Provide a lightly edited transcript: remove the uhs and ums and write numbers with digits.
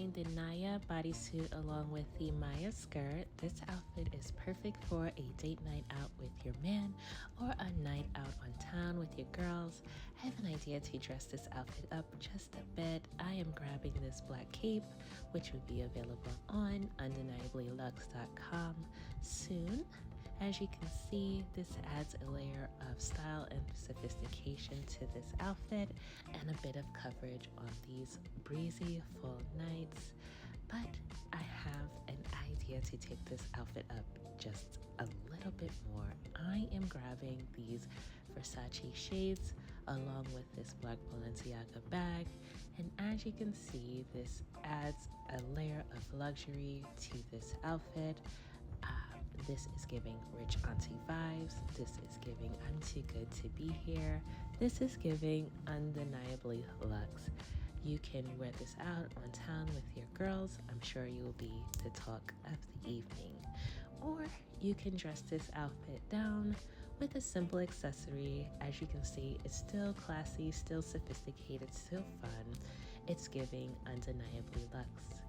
wearing the Naya bodysuit along with the Maya skirt. This outfit is perfect for a date night out with your man or a night out on town with your girls. I have an idea to dress this outfit up just a bit. I am grabbing this black cape, which will be available on undeniablylux.com soon. As you can see, this adds a layer of style and sophistication to this outfit and a bit of coverage on these breezy fall nights. But I have an idea to take this outfit up just a little bit more. I am grabbing these Versace shades along with this black Balenciaga bag, and as you can see, this adds a layer of luxury to this outfit. This is giving rich auntie vibes. This is giving I'm too good to be here. This is giving undeniably luxe. You can wear this out on town with your girls. I'm sure you will be the talk of the evening. Or you can dress this outfit down with a simple accessory. As you can see, it's still classy, still sophisticated, still fun. It's giving undeniably luxe.